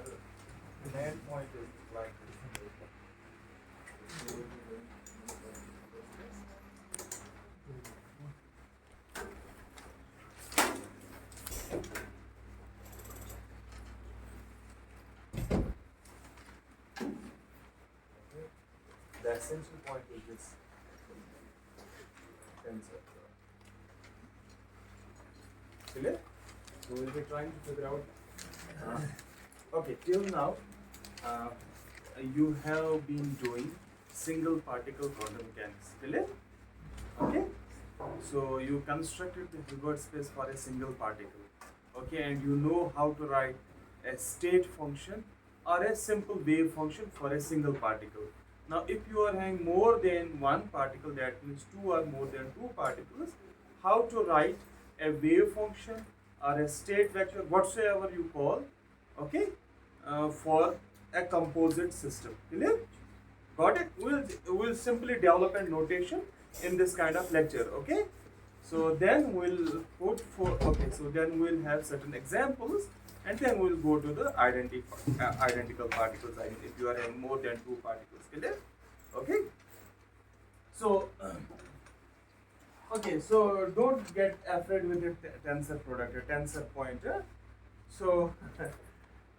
the main point is like this. The essential point is this tensor. Clear? So we'll be trying to figure out. Okay, till now, you have been doing single particle quantum mechanics. Clear? Okay. So you constructed the Hilbert space for a single particle. Okay, and you know how to write a state function or a simple wave function for a single particle. Now, if you are having more than one particle, that means two or more than two particles, how to write a wave function or a state vector, whatsoever you call, okay, for a composite system. Clear? Got it? We'll simply develop a notation in this kind of lecture. Okay. So then we'll put for So then we'll have certain examples, and then we'll go to the identical particles. I mean, if you are having more than two particles. Clear? Okay. So. Okay, so don't get afraid with the tensor product, a tensor pointer. So,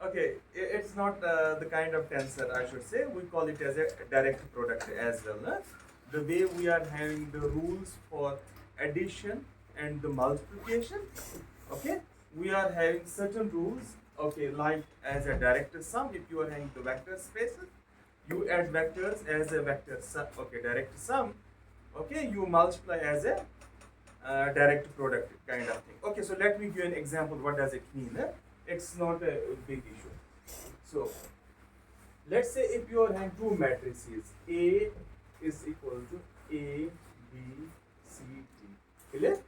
okay, it's not the kind of tensor, I should say. We call it as a direct product as well. The way we are having the rules for addition and the multiplication, okay, we are having certain rules, okay, like as a direct sum. If you are having the vector spaces, you add vectors as a vector sum, okay, direct sum. Okay, you multiply as a direct product kind of thing. Okay, so let me give you an example. What does it mean? It's not a big issue. So, let's say if you are having two matrices, A is equal to A, B, C, D. Clear?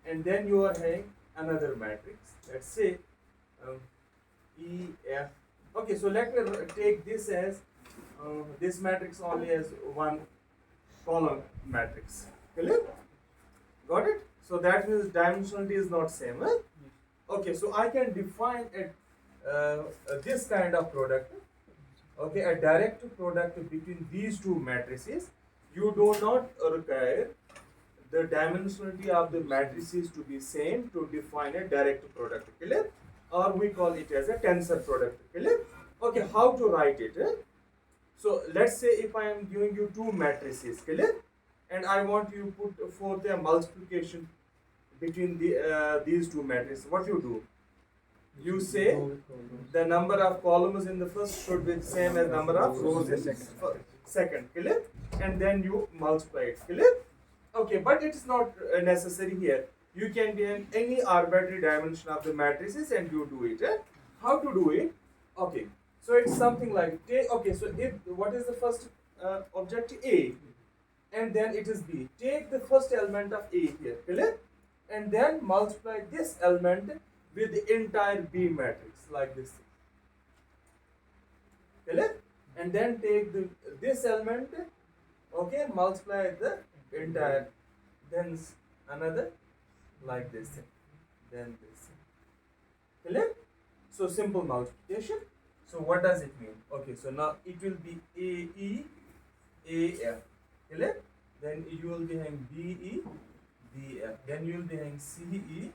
And then you are having another matrix. Let's say E, F. Okay, so let me take this as this matrix only as one column matrix. Clear? Got it? So that means dimensionality is not same. Okay, so I can define it this kind of product. Okay, a direct product between these two matrices. You do not require the dimensionality of the matrices to be same to define a direct product. Clear? Or we call it as a tensor product. Clear? Okay, how to write it? So let's say if I am giving you two matrices, clear, and I want you to put forth a multiplication between these two matrices. What you do? You say the number of columns in the first should be the same as number of rows in the second, clear, and then you multiply it, clear. Okay, but it's not necessary here. You can give any arbitrary dimension of the matrices and you do it. How to do it? Okay. So it's something like okay. So if what is the first object A, and then it is B. Take the first element of A here, clear, and then multiply this element with the entire B matrix like this, clear, and then take this element, okay, multiply the entire, then another like this, then this, clear. So simple multiplication. So what does it mean? Okay, so now it will be AE, AF, clear? Then you will be having BE, BF. Then you will be having CE,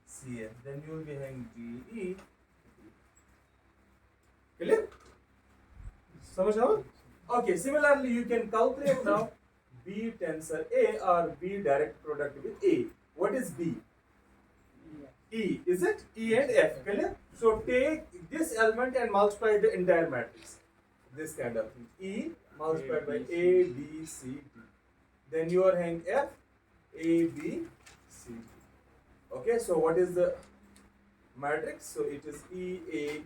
CF. Then you will be having DE, clear? समझ आओ? Okay, similarly you can calculate now B tensor A or B direct product with A. What is B? E, is it? E and F, clear? So take this element and multiply the entire matrix. This kind of thing. E multiplied by A, B, C, D. Then you are having F, A, B, C, D. Okay, so what is the matrix? So it is E, A,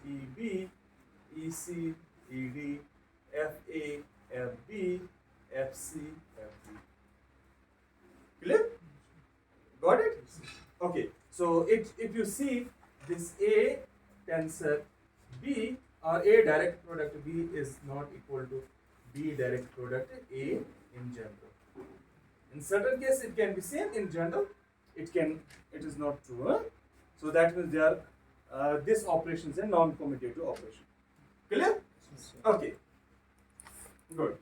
E, B, E, C, E, D, F, A, F, B, F, C, F, D. Clear? Got it? Okay, so if you see this A tensor B or A direct product B is not equal to B direct product A in general. In certain cases it can be same, in general it is not true. So that means they are this operation is a non-commutative operation. Clear? Okay. Good.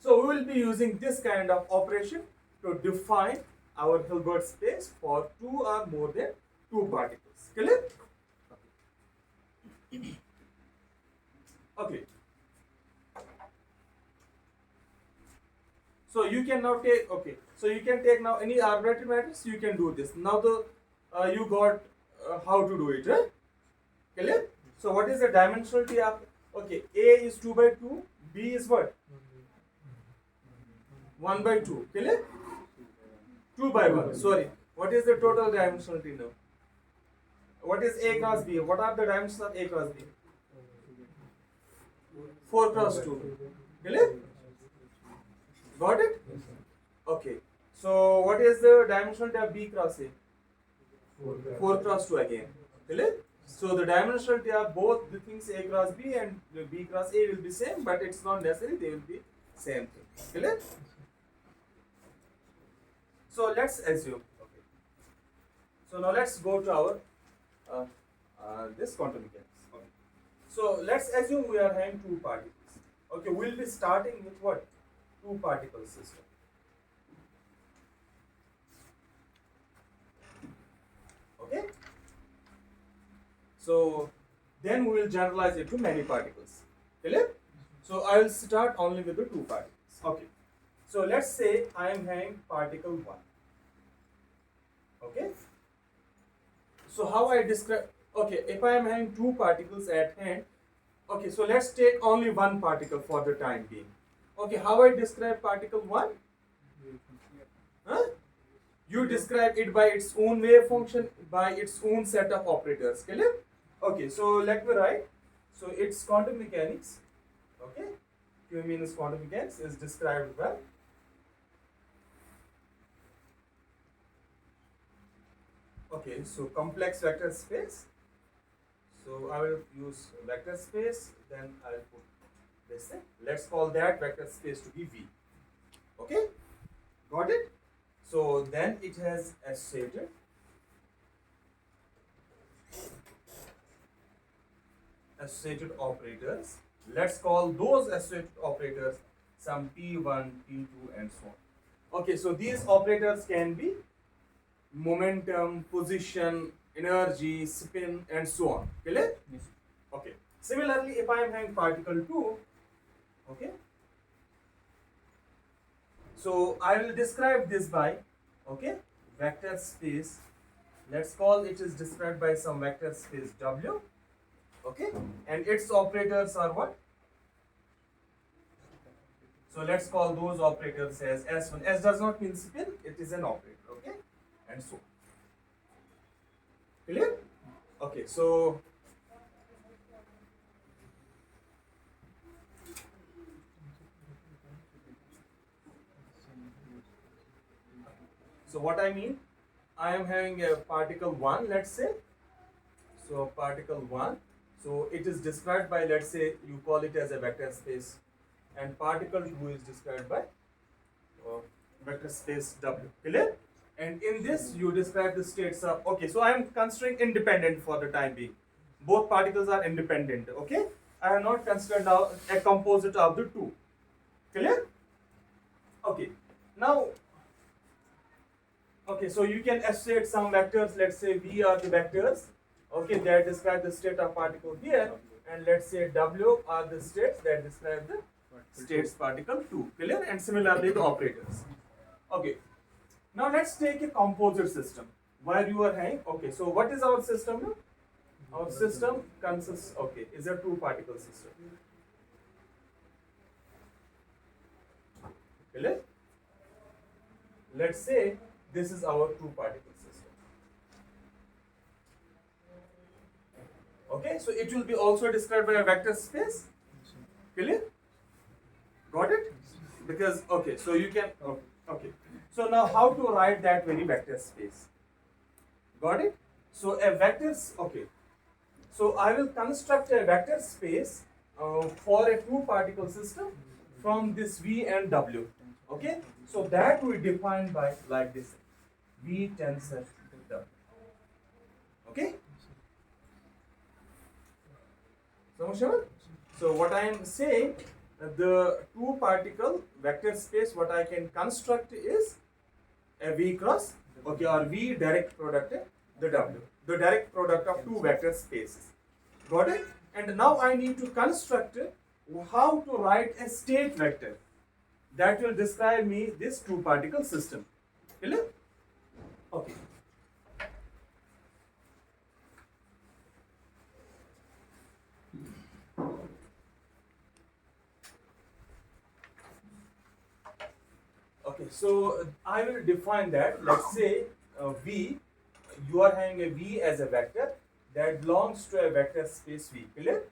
So we will be using this kind of operation to define our Hilbert space for two or more than two particles. Clear? Okay. So you can now take, okay, so you can take now any arbitrary matrix, you can do this. Now the you got how to do it, right? Clear? So what is the dimensionality of, okay, A is 2 by 2, B is what? 1 by 2, clear? 2 by 1, sorry. What is the total dimensionality now? What is A cross B? What are the dimensions of A cross B? 4 cross 2, clear? Got it? Okay. So what is the dimensionality of B cross A? 4 cross 2 again. Clear? So the dimensionality of both the things A cross B and B cross A will be same, but it's not necessary they will be same thing. Clear? So let's assume. Okay. So now let's go to our this quantum mechanics. Okay. So let's assume we are having two particles. Okay, we'll be starting with what? Two particle system. Okay. So then we will generalize it to many particles. Clear? So I will start only with the two particles. Okay. So let's say I am having particle 1. Okay. So how I describe, okay, if I am having two particles at hand, okay, so let's take only one particle for the time being. Okay, how I describe particle 1? Huh? You describe it by its own wave function, by its own set of operators. Clear? Okay, so let me write. So its quantum mechanics, okay, Q means quantum mechanics is described by okay, so complex vector space. So I will use vector space, then I will put this thing. Let's call that vector space to be V. Okay, got it? So then it has associated operators. Let's call those associated operators some P1, P2 and so on. Okay, so these operators can be momentum, position, energy, spin and so on. Clear? Yes. Okay. Similarly, if I am having particle 2, okay, so I will describe this by, okay, vector space. Let's call it is described by some vector space W, okay, and its operators are what? So let's call those operators as S1. S does not mean spin, it is an operator, okay, and so on. Clear? Okay, so what I mean, I am having a particle 1, let's say. So particle 1, so it is described by, let's say you call it as a vector space, and particle 2 is described by vector space W. Clear? And in this you describe the states of, okay, so I am considering independent for the time being. Both particles are independent, okay? I have not considered now a composite of the two. Clear? Okay. Now, okay, so you can associate some vectors, let's say V are the vectors, okay, that describe the state of particle here, and let's say W are the states that describe the states particle 2. Clear? And similarly the operators. Okay. Now let's take a composite system where you are having, okay, so what is our system now? Our system consists, okay, is a two particle system. Clear? Let's say this is our two particle system. Okay, so it will be also described by a vector space. Clear? Got it? Because, okay, so you can, okay. So now how to write that very vector space? Got it? So a vector, okay. So I will construct a vector space for a two particle system from this V and W. Okay? So that we define by like this. V tensor W. Okay? So what I am saying, the two particle vector space, what I can construct is a V cross, okay, or V direct product, the W, the direct product of two vector spaces. Got it? And now I need to construct how to write a state vector that will describe me this two particle system. Clear? Okay. Okay, so I will define that. Let's say V, you are having a V as a vector that belongs to a vector space V. Clear?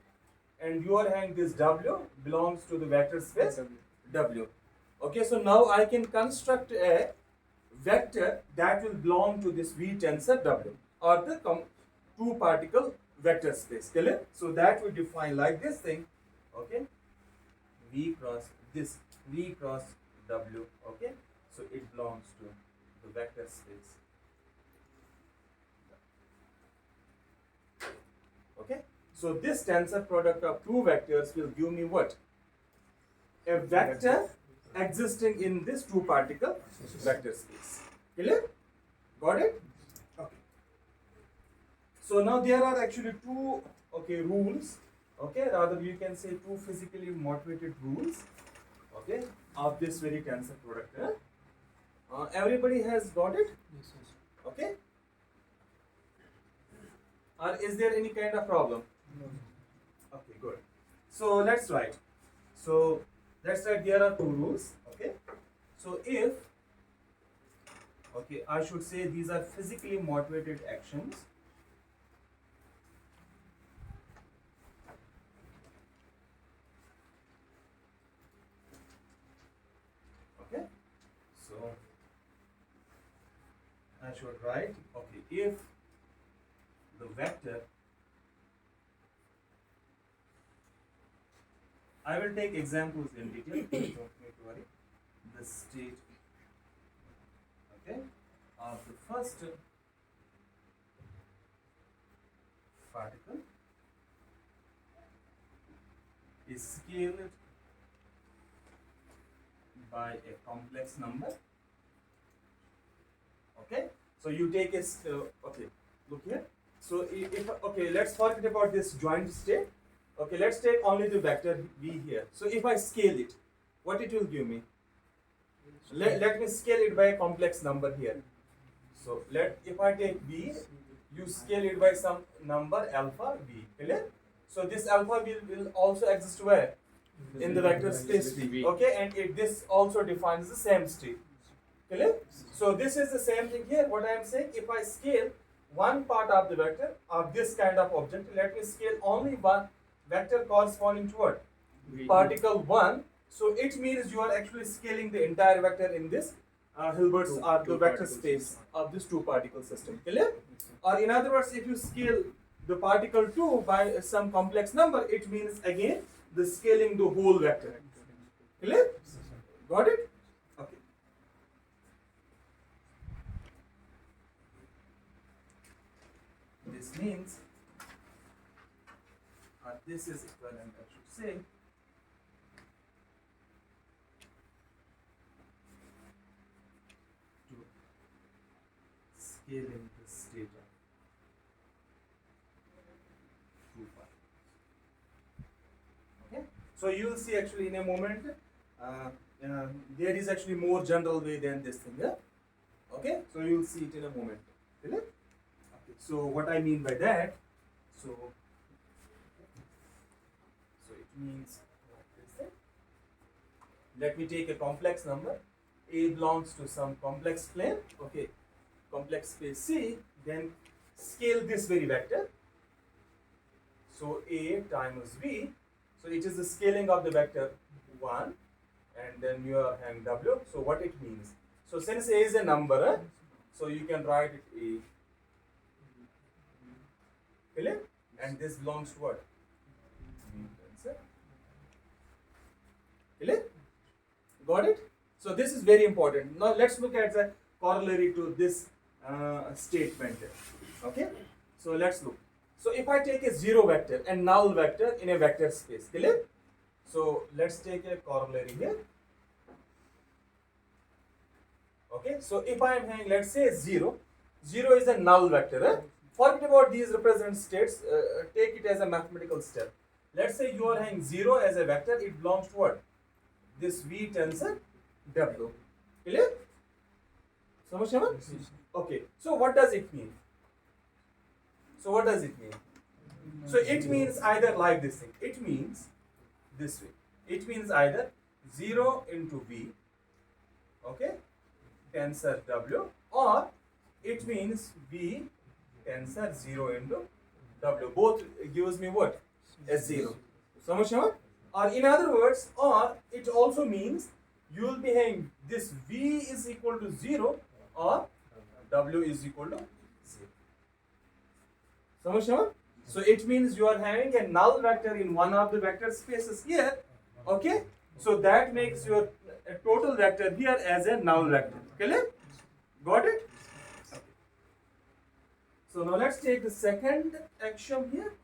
And you are having this W belongs to the vector space W. Okay, so now I can construct a vector that will belong to this V tensor W or the two particle vector space. Clear? So that we define like this thing. Okay, V cross this V cross W. Okay, so it belongs to the vector space. Okay, so this tensor product of two vectors will give me what? A vector existing in this two particle vector space. Clear? Got it? Okay. So now there are actually two rules. Okay, rather you can say two physically motivated rules. Okay, of this very tensor product. Everybody has got it? Yes, yes. Okay. Or is there any kind of problem? No. Okay, good. So let's write. So let's write there are two rules. Okay. So if, okay, I should say these are physically motivated actions. Okay. So I should write, okay, if the vector, I will take examples in detail, don't need to worry. The state, okay, of the first particle is scaled by a complex number. Okay, so you take a, okay, look here. So if okay, let's forget about this joint state. Okay, let's take only the vector V here. So if I scale it, what it will give me? Let me scale it by a complex number here. So if I take V, you scale it by some number alpha V. Clear? So this alpha will also exist where? In the vector space V. Okay, and this also defines the same state. Clear? So this is the same thing here. What I am saying, if I scale one part of the vector of this kind of object, let me scale only one vector corresponding to what? Particle 1. So it means you are actually scaling the entire vector in this Hilbert's or the vector space of this two particle system. Clear? Or in other words, if you scale the particle 2 by some complex number, it means again the scaling the whole vector. Clear? Got it? Okay. This means, this is equivalent, I should say, to scaling the state of two particles. Okay, so you will see actually in a moment. There is actually more general way than this thing. Yeah. Okay, so you will see it in a moment. Okay. So what I mean by that, so it means, let me take a complex number. A belongs to some complex plane. Okay, complex space C. Then scale this very vector. So A times V. So it is the scaling of the vector 1, and then you are having W. So what it means? So since A is a number, so you can write it A. Clear? And this belongs to what? Clear? Got it? So this is very important. Now let's look at the corollary to this statement. Okay? So let's look. So if I take a zero vector and null vector in a vector space, clear? So let's take a corollary here. Okay, so if I am having, let's say, 0, 0 is a null vector. Forget about these represent states, take it as a mathematical step. Let's say you are having 0 as a vector, it belongs to what? This V tensor W. Clear? Okay, so what does it mean? So what does it mean? So it means either like this thing, it means this way. It means either 0 into V, okay, tensor W, or it means V tensor 0 into W. Both gives me what? As 0. Or in other words, or it also means you will be having this V is equal to 0 or W is equal to 0. So it means you are having a null vector in one of the vector spaces here. Okay, so that makes your total vector here as a null vector. Clear? Got it? Okay. So now let's take the second axiom here.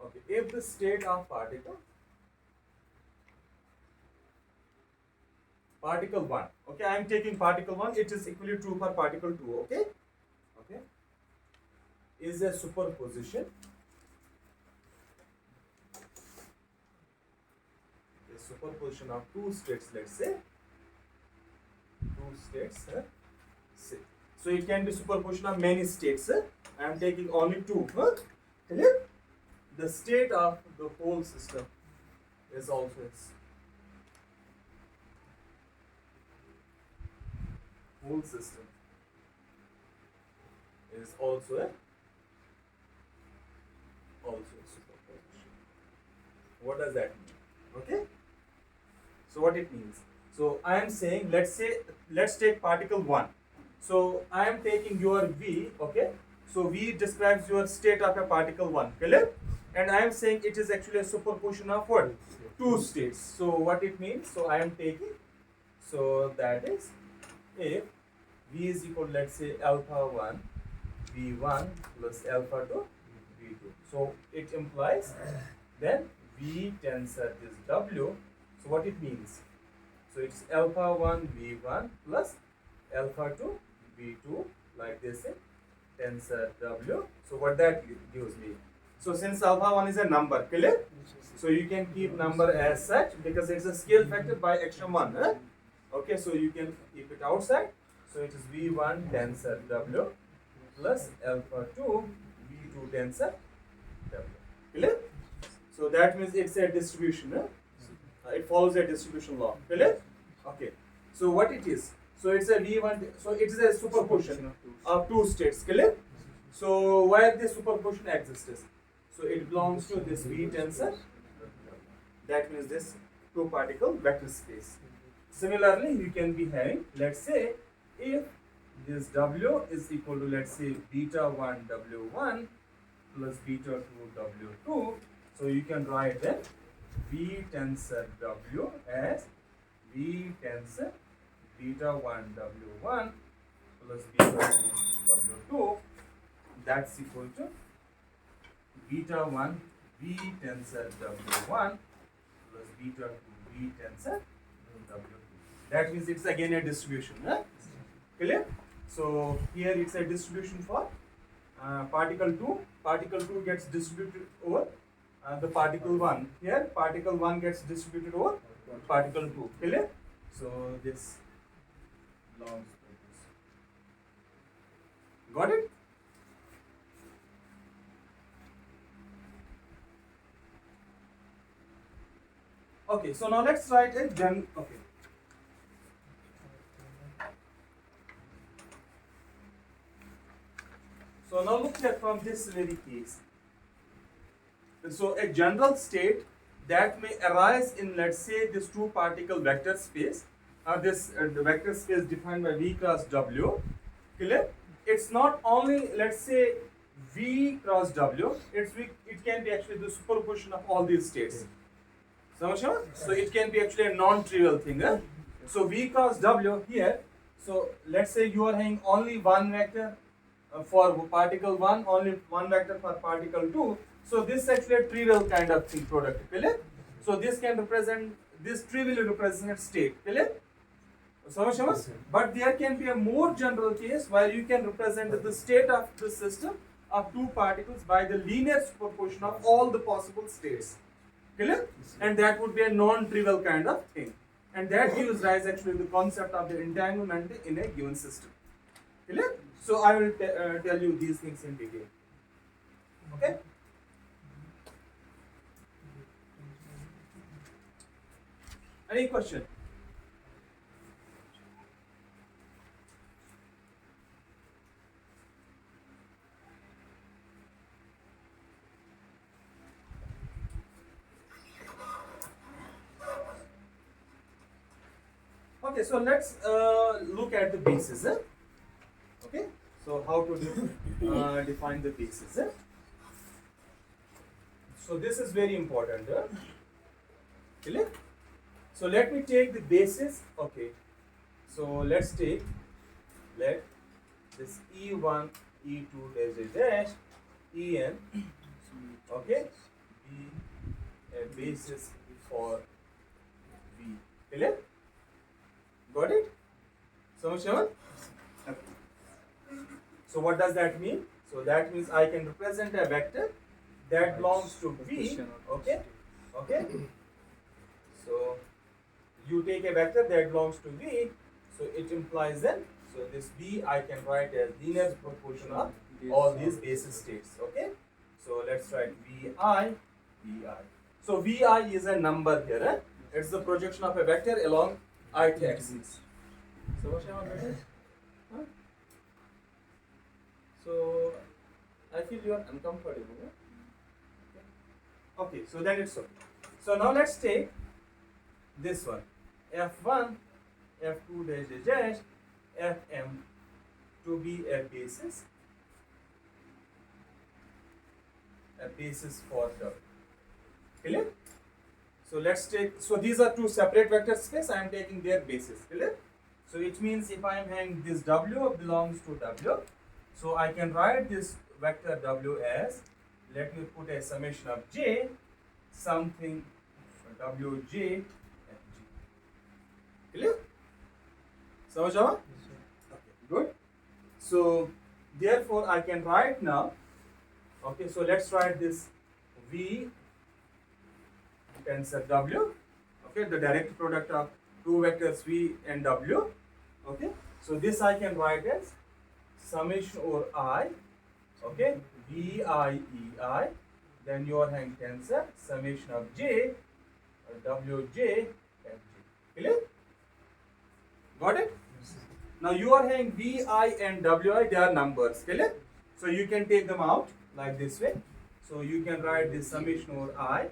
Okay, if the state of particle 1, okay, I am taking particle 1, it is equally true for particle 2, okay, is a superposition, of two states, let's say, so it can be superposition of many states, I am taking only 2, clear? The state of the whole system is also a superposition. What does that mean? Okay. So what it means? So I am saying, let's take particle 1. So I am taking your V. Okay. So V describes your state of a particle 1. Clear? And I am saying it is actually a superposition of what? 2 states. So what it means? So I am taking, so that is, if V is equal, let's say, alpha 1 V1 plus alpha 2 V2. So it implies then V tensor is W. So what it means? So it's alpha 1 V1 plus alpha 2 V2, like this, tensor W. So what that gives me? So since alpha 1 is a number, clear? So you can keep number as such because it's a scale factor by axiom 1. Okay, so you can keep it outside. So it is V1 tensor W plus alpha 2 V2 tensor W. Clear? So that means it's a distribution. It follows a distribution law. Clear? Okay. So what it is? So it's a V1. So it is a superposition of 2 states. Clear? So where this superposition exists? So it belongs to this V tensor. That means this 2 particle vector space. Similarly, you can be having, let's say, if this W is equal to, let's say, beta 1 W1 plus beta 2 W2. So you can write then V tensor W as V tensor beta 1 W1 plus beta 2 W2. That's equal to beta 1 V tensor W1 plus beta 2 V tensor W2. That means it's again a distribution. Clear? So here it's a distribution for particle 2. Particle 2 gets distributed over the particle 1. Here particle 1 gets distributed over particle 2. Clear? So this belongs to this. Got it? Okay, so now let's write a okay. So now look at from this very case. So a general state that may arise in, let's say, this 2 particle vector space, this the vector space defined by V cross W. Clear? It's not only, let's say, V cross W. It can be actually the superposition of all these states. So it can be actually a non-trivial thing. So V cross W here. So let's say you are having only one vector for particle 1, only one vector for particle 2. So this is actually a trivial kind of thing product. Clear? So this can represent, this trivially represents state. Clear? But there can be a more general case where you can represent the state of the system of two particles by the linear superposition of all the possible states. Clear? And that would be a non-trivial kind of thing. And that gives rise actually the concept of the entanglement in a given system. Clear? So I will tell you these things in detail. Okay? Any question? Okay, so let's look at the basis. Okay, so how to define the basis. So this is very important. Clear? So let me take the basis. Okay, so let's take, let this E1, E2 dash dash, En, okay, be a basis for V. Clear? Got it? So Shaman? So what does that mean? So that means I can represent a vector that belongs to V. Okay? Okay? So you take a vector that belongs to V. So it implies that, so this V I can write as linear proportion of all these basis states. Okay? So let's write Vi, Vi. So Vi is a number here. It's the projection of a vector along ith axis. So what shall I do? Huh? So I feel you are uncomfortable. Okay, so then it's okay. So now let's take this one. F1, F2 dash dash, Fm to be a basis for W. Clear? So let's take, so these are two separate vector space, I am taking their basis. Clear? So it means if I am having this W belongs to W, so I can write this vector W as, let me put a summation of J, something Wj Fg. Clear? So okay, good. So therefore I can write now, okay, so let's write this V tensor W, okay, the direct product of two vectors V and W, okay. So this I can write as summation over I, okay, Vi Ei, then you are having tensor summation of J, Wj Fg. Clear? Got it? Now you are having Vi and Wi, they are numbers. Clear? So you can take them out like this way. So you can write this summation over I,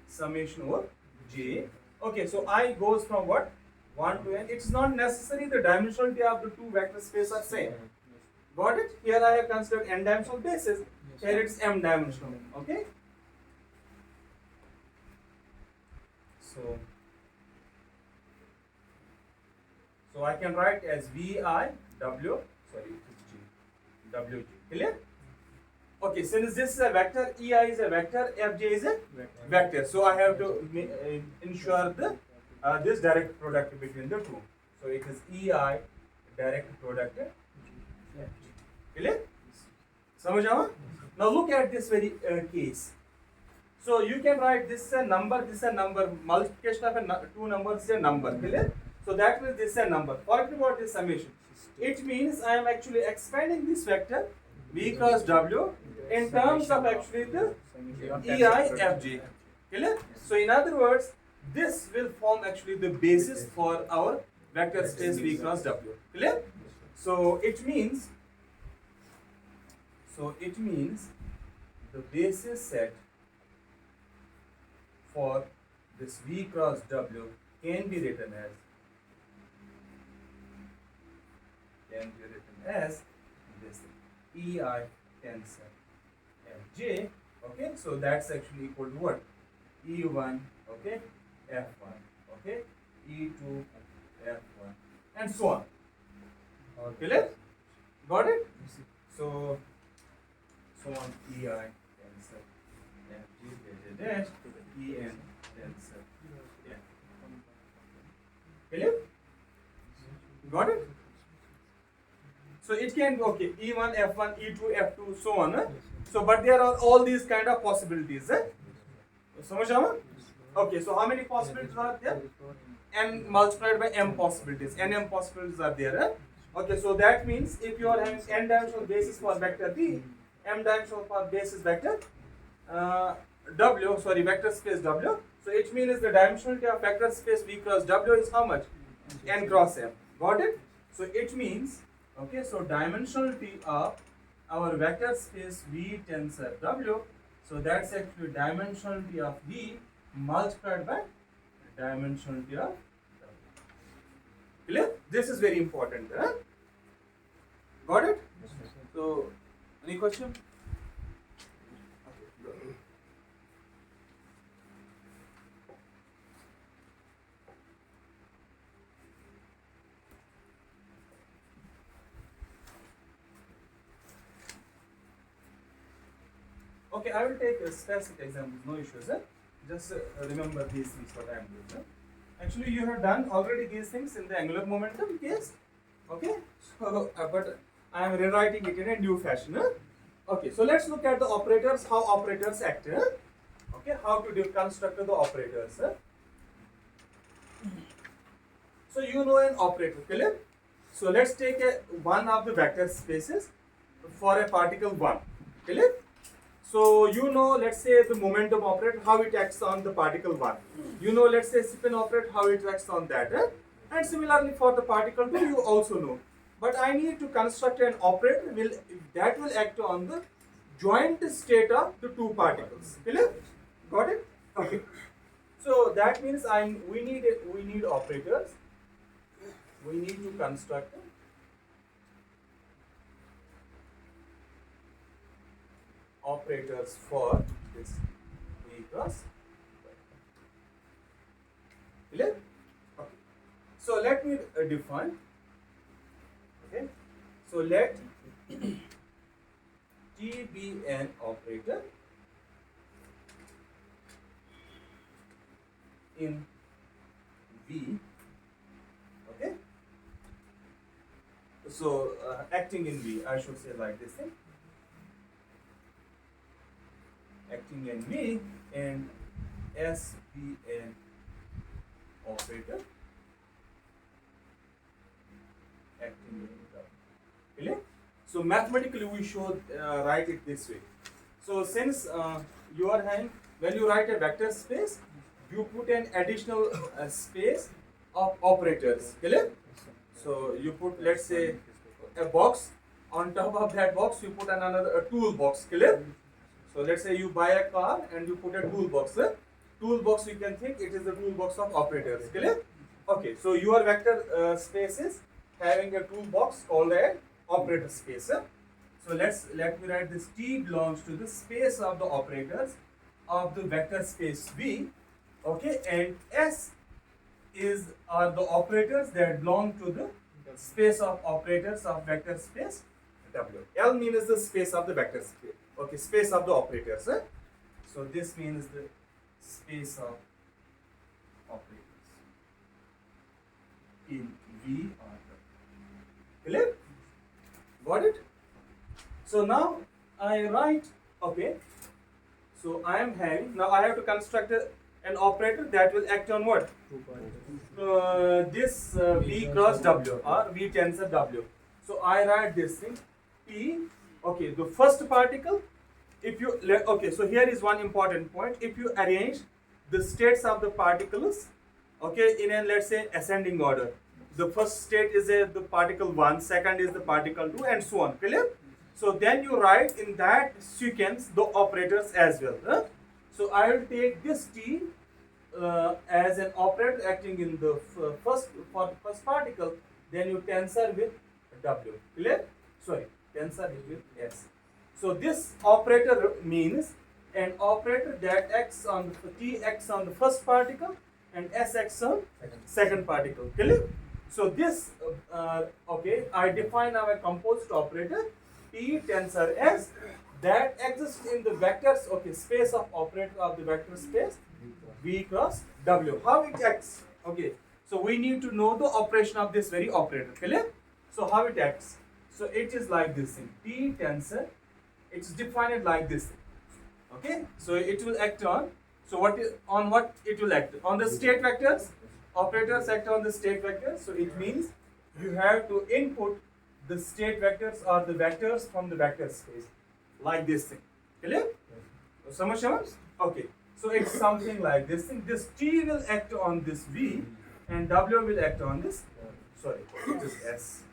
summation over J. Okay, so I goes from what? 1 to n. It's not necessary the dimensionality of the two vector space are same. Got it? Here I have considered n dimensional basis. Here it's m dimensional. Okay? So I can write as Vi W, sorry, it is G, Wg. Clear? Okay, since this is a vector, Ei is a vector, Fj is a vector. So I have to ensure the this direct product between the two. So it is Ei direct product Fj. Clear? Samajh aawa? Now look at this very case. So you can write this is a number, this is a number. Multiplication of two numbers is a number. Clear? So that means this is a number. Forget about this summation. It means I am actually expanding this vector V cross W in terms of actually the Ei Fj. Clear? So in other words, this will form actually the basis for our vector space V cross W. Clear? So it means the basis set for this V cross W can be written as this Ei tensor Fj. Okay, so that's actually equal to what? E1, okay, F1, okay, E2 F1, and so on. Clear? Got it? So on EI tensor FG dash EN tensor. Yeah. Clear? Got it? So it can be okay, E1, F1, E2, F2, so on. So but there are all these kind of possibilities. Samajh aaya? Okay, so how many possibilities are there? N multiplied by M possibilities. Nm possibilities are there. Okay, so that means if you are having n dimensional basis for vector V, m dimensional for basis vector W, sorry, vector space W. So it means the dimensionality of vector space V cross W is how much? N cross M. Got it? So it means, okay, so dimensionality of our vector space V tensor W, so that's actually dimensionality of V multiplied by dimensionality of W. Clear? This is very important. Got it? So, any question? Okay, I will take a specific examples, no issues. Just remember these things what I am doing. Actually, you have done already these things in the angular momentum case. Okay, so but I am rewriting it in a new fashion. Okay, so let's look at the operators, how operators act. Okay, how to construct the operators. So you know an operator, clear? So let's take one of the vector spaces for a particle 1, clear? So you know, let's say the momentum operator, how it acts on the particle 1. You know, let's say spin operator, how it acts on that. And similarly for the particle 2, you also know. But I need to construct an operator that will act on the joint state of the two particles. Clear? Got it? Okay. So that means we need operators. We need to construct operators for this V cross. Clear? Okay. So let me define. Okay. So let T be an operator in V. Okay. So acting in V, I should say like this thing. Acting in V, and S be an operator acting in W. Clear? So mathematically we should write it this way. So since you are having, when you write a vector space, you put an additional space of operators. Clear? So you put, let's say, a box. On top of that box, you put another toolbox. Clear? So let's say you buy a car and you put a toolbox. Toolbox, you can think it is the toolbox of operators. Clear? Okay. So your vector space is having a toolbox called an operator space. So let me write this T belongs to the space of the operators of the vector space V. Okay, and S are the operators that belong to the space of operators of vector space W. L means the space of the vector space. Okay, space of the operators. So this means the space of operators in V or W. Clear? Got it? So now I write, okay, so I am having, now I have to construct an operator that will act on what? This V cross W or V tensor W. So I write this thing P, okay, the first particle, if you, okay, so here is one important point. If you arrange the states of the particles, okay, in a, let's say, ascending order, the first state is the particle 1, second is the particle 2, and so on. Clear? So then you write in that sequence the operators as well. So I will take this T as an operator acting in the first particle, then you tensor with W. Clear? Sorry, tensor with S. So this operator means an operator that acts on T acts on the first particle and S acts on second particle. Clear? So this, okay, I define our composite operator T tensor S that exists in the vectors, okay, space of operator of the vector space V cross W. How it acts? Okay, so we need to know the operation of this very operator. Clear? So how it acts? So it is like this thing. T tensor, it's defined like this thing. Okay, so it will act on. So what it will act on the state vectors. Operators act on the state vectors. So it means you have to input the state vectors or the vectors from the vector space like this thing. Clear? Okay. So it's something like this thing. This T will act on this V and W will act on this. Sorry, it is S.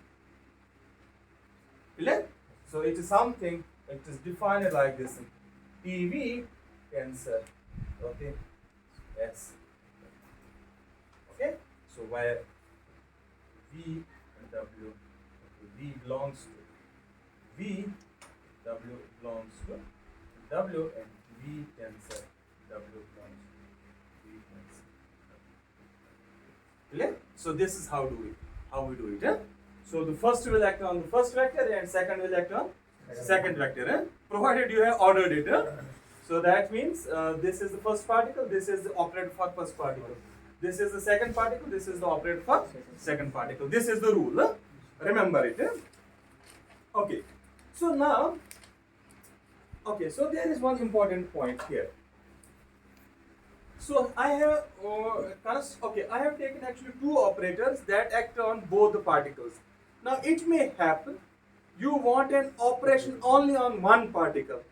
Clear? So it is something. It is defined like this thing. TV tensor. Okay. S. Okay. So where V and W, V belongs to V, W belongs to W, and V tensor W belongs to V tensor. Clear? So this is how we do it. So the first will act on the first vector and second will act on second vector. Provided you have ordered it. So that means this is the first particle, this is the operator for first particle. This is the second particle, this is the operator for second particle. This is the rule. Remember it. Okay. So now, okay, so there is one important point here. So I have, I have taken actually two operators that act on both the particles. Now it may happen you want an operation only on one particle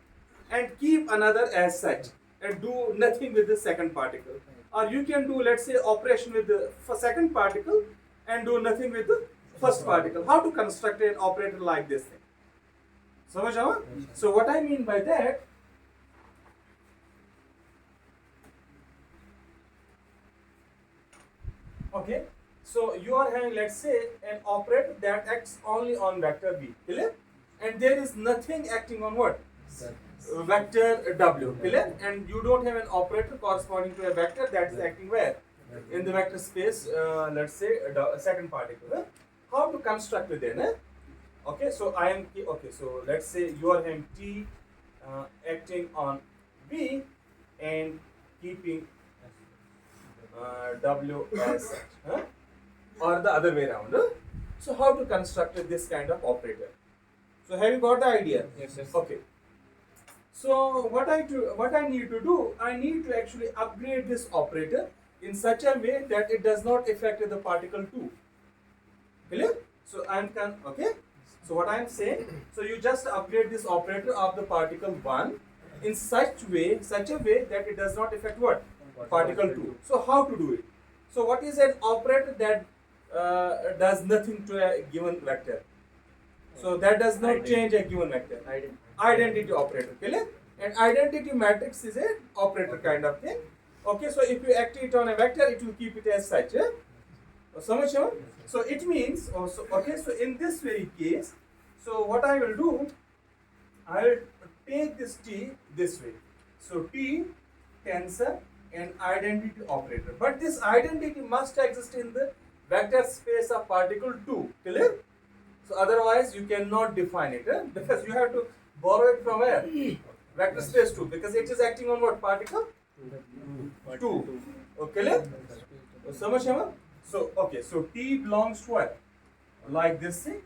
and keep another as such and do nothing with the second particle. Or you can do, let's say, operation with the second particle and do nothing with the first particle. How to construct an operator like this thing? So what I mean by that, okay, so you are having, let's say, an operator that acts only on vector V, clear? And there is nothing acting on what? Vector W, clear? And you don't have an operator corresponding to a vector that is acting where? In the vector space, let's say, a second particle. How to construct it then? Okay, so so let's say you are having T acting on V and keeping W as such, or the other way around. So how to construct this kind of operator? So have you got the idea? Yes. Okay. So what I need to do, I need to actually upgrade this operator in such a way that it does not affect the particle 2. Clear? So okay. So what I am saying, so you just upgrade this operator of the particle 1 in such a way that it does not affect what? Particle 2. So how to do it? So what is an operator that does nothing to a given vector? So that does not change a given vector. Identity operator. Clear? And identity matrix is an operator kind of thing. Okay, so if you act it on a vector, it will keep it as such. So it means also, okay, so in this very case, so what I will do, I will take this T this way. So T tensor and identity operator. But this identity must exist in the vector space of particle 2. Clear? So otherwise you cannot define it, because you have to borrow it from where? Vector space 2, because it is acting on what particle? 2. Okay? So okay, so T belongs to what? Like this thing,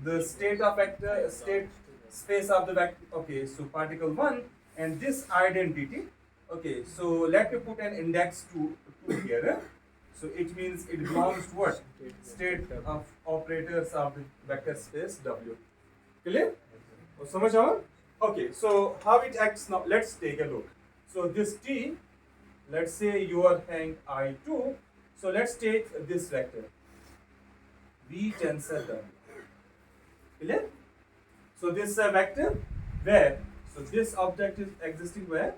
the state of vector, state space of the vector. Okay, so particle 1 and this identity. Okay, so let me put an index to here. So it means it belongs to what? State of operators of the vector space W. Clear? Okay, so how it acts now? Let's take a look. So this T, let's say you are having I2. So let's take this vector V tensor W. Clear? So this is a vector where? So this object is existing where?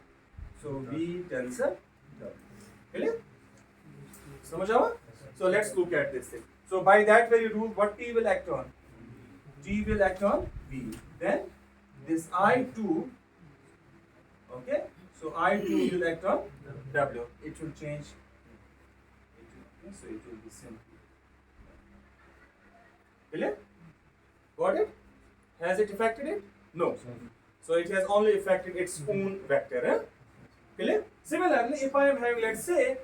So V tensor W. Clear? So let's look at this thing. So by that very rule, what T will act on? T will act on V. Then this I2, okay? So I2 will act on W. It will change Okay, so it will be simply. Clear? Got it? Has it affected it? No. So it has only affected its own vector. Eh? Clear? Similarly, if I am having, let's say,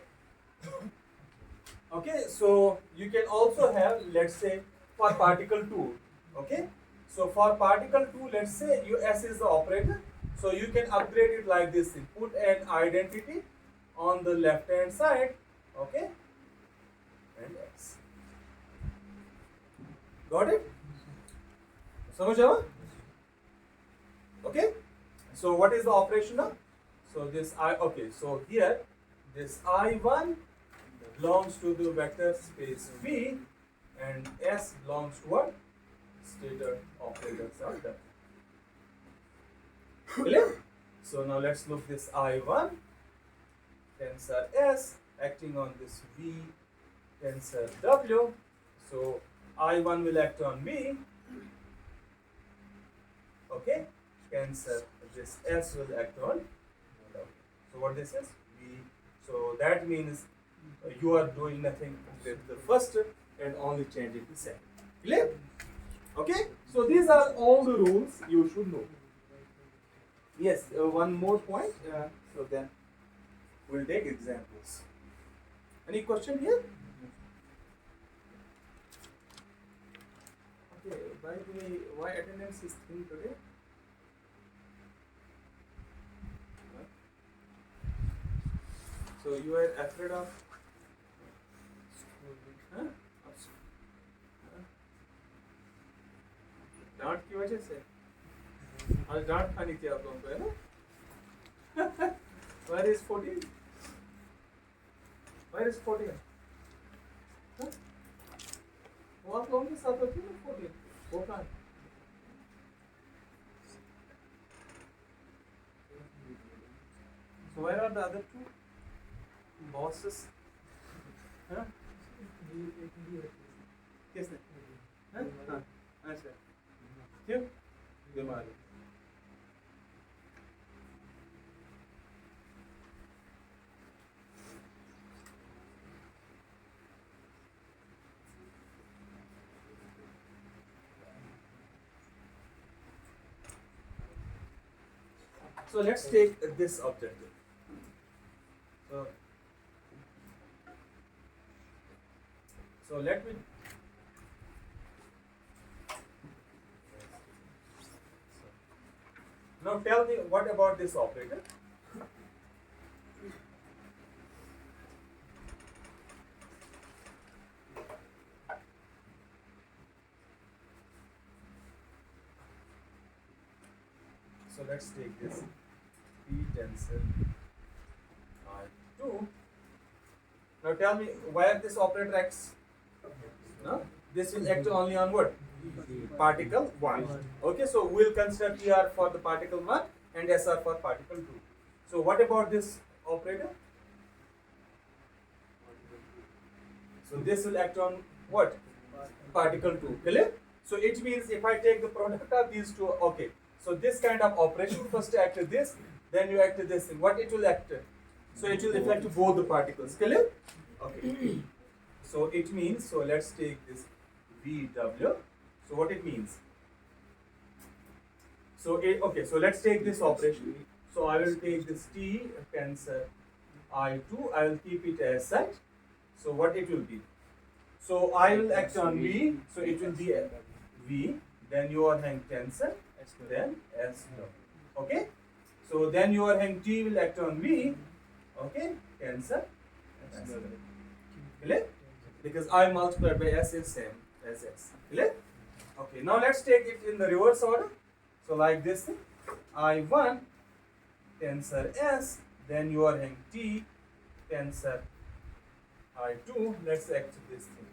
okay, so you can also have, let's say, for particle 2. Okay, so for particle 2, let's say S is the operator. So you can upgrade it like this. Put an identity on the left hand side. Okay, and X. Got it? समझ आओ? Okay, so what is the operation now? So this okay, so here this I1 belongs to the vector space V and S belongs to what? Stator operators are done. Clear? So now let's look this I1 tensor S acting on this V tensor W. So I1 will act on V. Okay, tensor this S will act on W. So what this is? V. So that means you are doing nothing with the first and only changing the second. Clear? Okay, so these are all the rules you should know. Yes, one more point. So then we'll take examples. Any question here? Okay, by the way, why attendance is thin today? So you are afraid of? Huh? डांट की वजह से आज डांट खानी थी आप लोगों को, है ना? Where is 14? Where is 14? Huh? वो आप लोगों के साथ होती है ना 14? वो कहाँ? So where are the other two bosses? Huh? किसने? हाँ? हाँ. अच्छा. क्यों? बीमार है. So let's take this objective. So let me. Now tell me what about this operator? So let's take this P tensor I2. Now tell me where this operator acts. No? This will act only on what? Particle 1. Okay, so we'll consider PR for the particle 1 and SR for particle 2. So what about this operator? So this will act on what? Particle 2. Clear? So it means if I take the product of these two, okay. So this kind of operation first act this, then you act this thing. What it will act? So it will affect both the particles. Clear? Okay. So it means, so let's take this VW. So what it means? So okay, so let's take this operation. So I will take this T tensor I2, I will keep it as such. So what it will be? So I will act on V, so it will be V, then you are having tensor, then S. Okay? So then you are having T will act on V, okay, tensor, S. Clear? Because I multiplied by S is same as S. Clear? Okay, now let's take it in the reverse order. So like this thing, I1 tensor S, then you are having T tensor I2. Let's act this thing.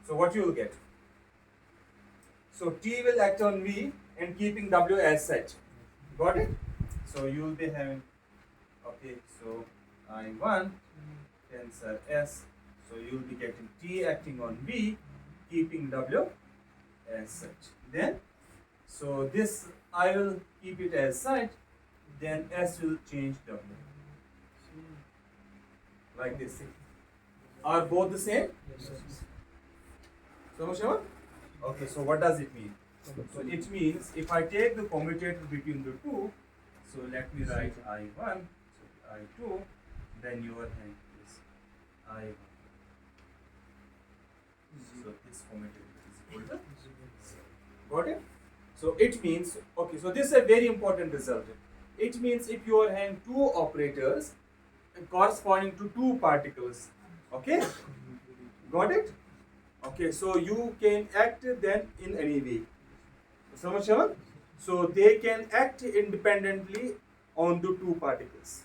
So what you will get? So T will act on V and keeping W as such. Got it? So you will be having, okay, so I1 tensor S. So you will be getting T acting on V, keeping W as such. Then, so this I will keep it as such, then S will change W. Like this. Are both the same? Samajh? Okay, so what does it mean? So it means if I take the commutator between the two, so let me write I1, so I2, then your hand is I1. So this commutator is equal to 0. Got it? So it means, okay, so this is a very important result. It means if you are having two operators corresponding to two particles, okay? Got it? Okay, so you can act then in any way. So they can act independently on the two particles.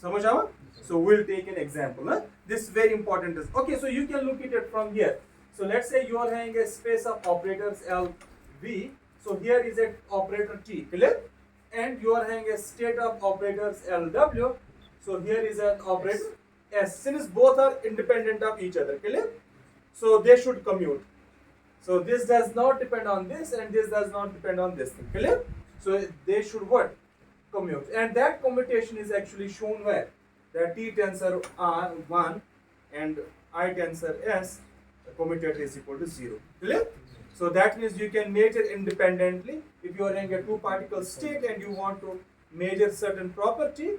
So we'll take an example. Huh? This is very important. Okay, so you can look at it from here. So let's say you are having a space of operators L, V. So here is an operator T, clear? And you are having a state of operators L, W. So here is an operator S. Since both are independent of each other, clear? So they should commute. So this does not depend on this and this does not depend on this thing, clear? So they should what? Commute. And that commutation is actually shown where? That T tensor R1 and I tensor S, the commutator is equal to 0, clear? So that means you can measure independently. If you are in a two particle state and you want to measure certain property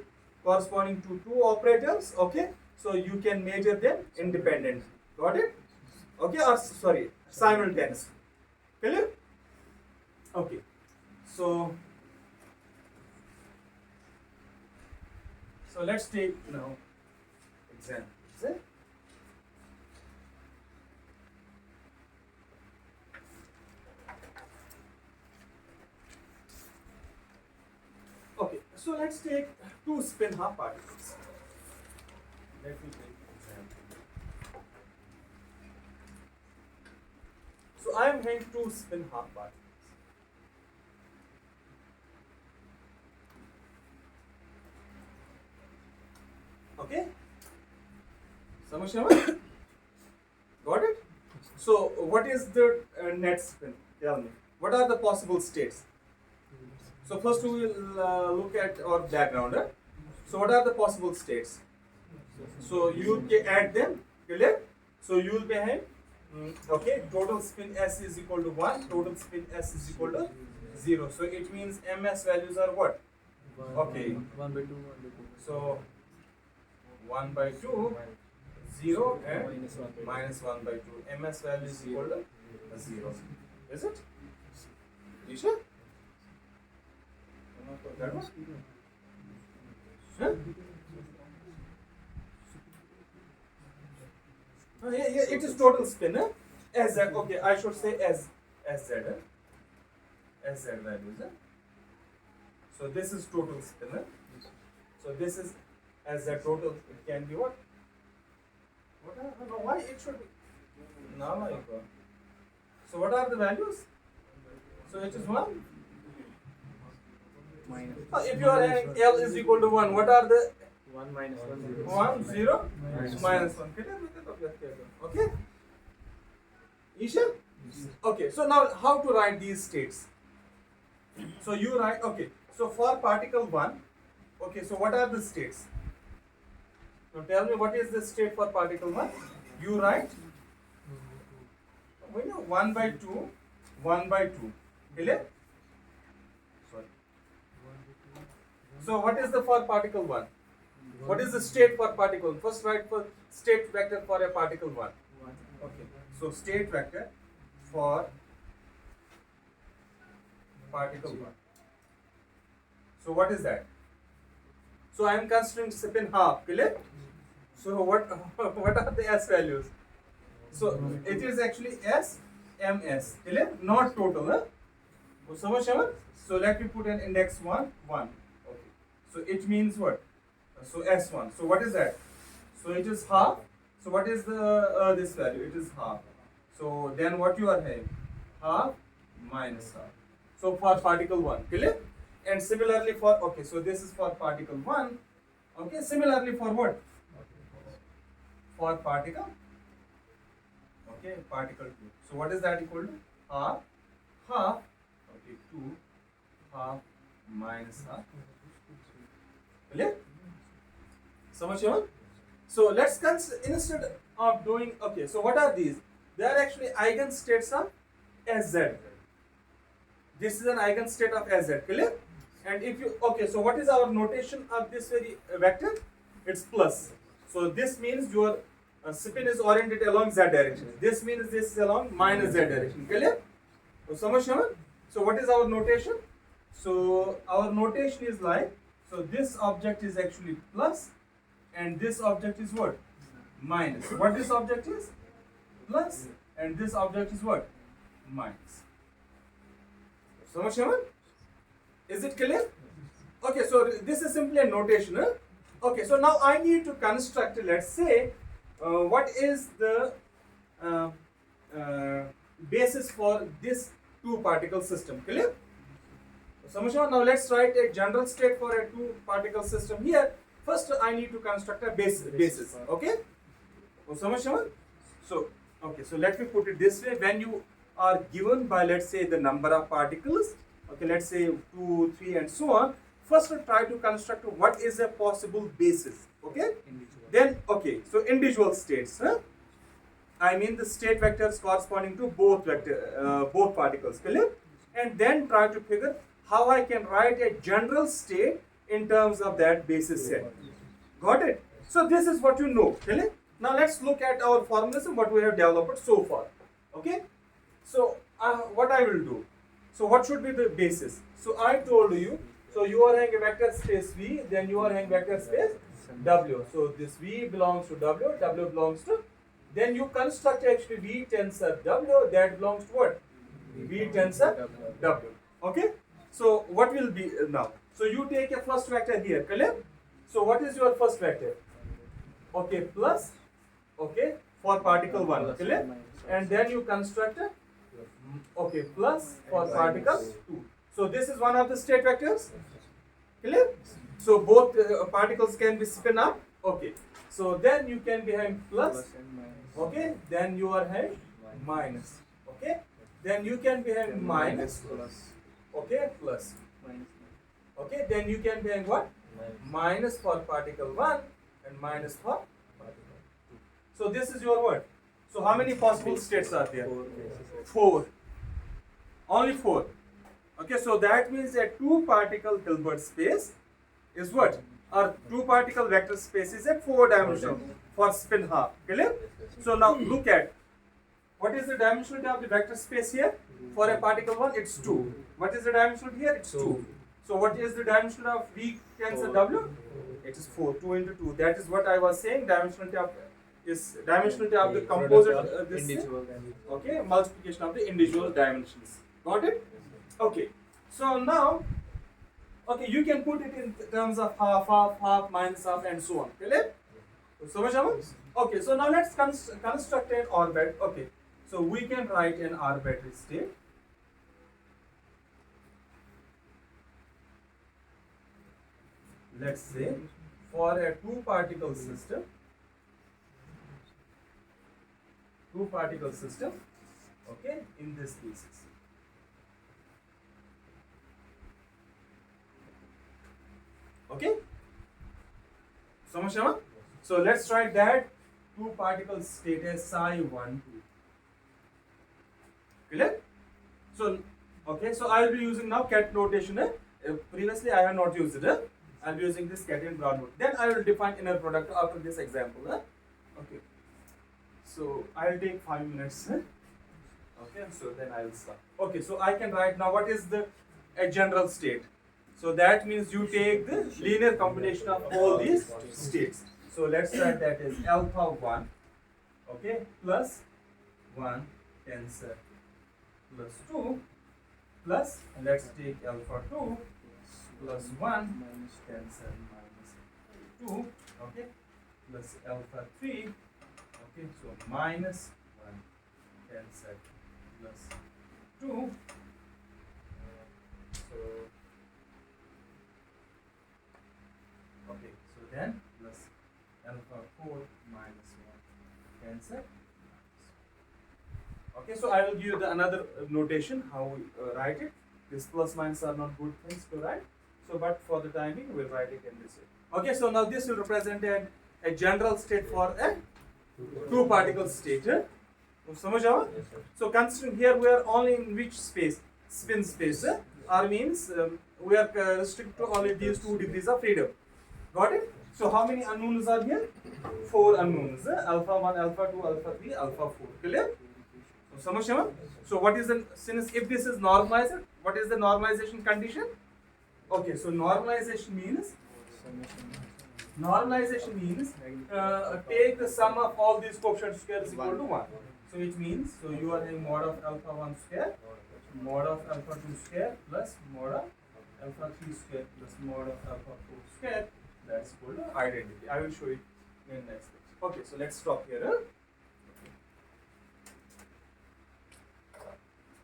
corresponding to two operators, okay? So you can measure them independently. Got it? Okay, or sorry, simultaneously. Clear? Okay. So let's take now example. Okay, so let's take two spin half particles. Let me take example. So I am having two spin half particles. Okay? Samashama? Got it? So what is the net spin? Tell me. What are the possible states? So first we will look at our background. So what are the possible states? So you can add them, clear? So you will be having, okay, total spin S is equal to 1, total spin S is equal to 0. So it means MS values are what? Okay. 1 by 2, 1 by 2. So 1 by 2, 0 and minus 1 by 2. minus 1 by 2. MS value is equal to 0. Is it? You sure? That one? Huh? Oh, yeah, it is total spin. Huh? SZ, okay, I should say SZ. SZ values. Huh? So this is total spin. Huh? So this is SZ total. It can be what? What are, no, why it should be? No. So what are the values? So it is 1. Minus. If you are having L is equal to 1, what are the 1 minus 1, 0. 1, 0, minus 1. Okay? Isha? Okay, so now how to write these states? So you write, okay, so for particle 1, okay, so what are the states? Now tell me what is the state for particle 1? You write 1 by 2, 1 by 2. Clear? Sorry. So what is the for particle 1? What is the state for particle? First write for state vector for a particle 1. Okay. So state vector for particle 1. So what is that? So I am considering spin half, clear? So what are the S values? So it is actually S, MS, clear? Not total, huh? So let me put an index 1, 1. Okay. So it means what? So S1. So what is that? So it is half. So what is the this value? It is half. So then what you are having? Half minus half. So for particle 1, clear? And similarly for, okay, so this is for particle 1. Okay, similarly for what? For particle, okay, particle 2. So what is that equal to? Half, okay, 2, half minus half. Clear? Samajh? So let's instead of doing, okay, so what are these? They are actually eigenstates of Sz. This is an eigenstate of Sz, clear? And if you, okay, so what is our notation of this very vector? It's plus. So this means your spin is oriented along z direction. This means this is along minus z direction, clear? So what is our notation? So our notation is like, so this object is actually plus and this object is what? Minus. What this object is? Plus and this object is what? Minus. Is it clear? Okay, so this is simply a notation. Huh? Okay, so now I need to construct, let's say, what is the basis for this two particle system, clear? So now let's write a general state for a two particle system here. First I need to construct a basis, okay? So, okay, so let me put it this way. When you are given by, let's say, the number of particles, okay, let's say 2, 3 and so on, first try to construct what is a possible basis, okay? Then, okay, so individual states, huh? I mean the state vectors corresponding to both particles, clear? And then try to figure how I can write a general state in terms of that basis set. Got it? So this is what you know, clear? Now let's look at our formulas and what we have developed so far, okay? So what I will do, so what should be the basis? So I told you, so you are having a vector space V, then you are having vector space W. So this V belongs to W, W belongs to, then you construct actually V tensor W, that belongs to what? V tensor W. Okay? So what will be now? So you take a first vector here, clear? So what is your first vector? Okay, plus, okay, for particle 1, clear? And then you construct a, okay, plus for particle 2. So this is one of the state vectors, clear? So both particles can be spin up, okay. So then you can be having plus, okay, then you are having minus, okay. Then you can be having minus, okay, plus, okay. Then you can be having what? Minus for particle 1 and minus for particle 2. So this is your word. So how many possible states are there? 4. Only 4. Okay, so that means a two particle Hilbert space is what? Or two particle vector space is a 4-dimensional for spin half. Clear? So now look at what is the dimensionality of the vector space here? For a particle 1, it's 2. What is the dimensionality here? It's 2. So what is the dimension of V tensor W? It is 4. 2 into 2. That is what I was saying. Dimensionality of the composite okay, multiplication of the individual dimensions. Got it? Okay. So now, okay, you can put it in terms of half, half, half, minus half, and so on. Clear? So okay. So now let's construct an orbit. Okay. So we can write an arbitrary state. Let's say for a two particle system, okay, in this basis. Okay? So let's write that two particle state as psi 1, 2. Clear? So, okay, so I will be using now cat notation. Previously I have not used it. I will be using this cat in broad note. Then I will define inner product after this example. Okay. So I will take 5 minutes. Okay, so then I will start. Okay, so I can write now what is a general state. So that means you take the linear combination of all these states. So let's write that as alpha 1, okay, plus 1 tensor plus 2 plus, and let's take alpha 2 plus 1 tensor minus 2, okay, plus alpha 3, okay, so minus 1 tensor plus 2, so okay, so then plus alpha 4 minus 1 tensor. Okay, so I will give you another notation how we write it. This plus minus are not good things to write. So, but for the timing, we'll write it in this way. Okay, so now this will represent an a general state for a two particle state. समझ आवा? So considering here we are only in which space? Spin space. Or means we are restricted to only these 2 degrees of freedom. Got it? So how many unknowns are here? 4 unknowns. Alpha 1, alpha 2, alpha 3, alpha 4. Clear? So समझ आवा? So what is the, since if this is normalized, what is the normalization condition? Okay, so normalization means take the sum of all these coefficients square is equal to 1. So which means, so you are having mod of alpha 1 square, mod of alpha 2 square plus mod of alpha 3 square plus mod of alpha 4 square. That's equal to identity. I will show it in next lecture. Okay, so let's stop here.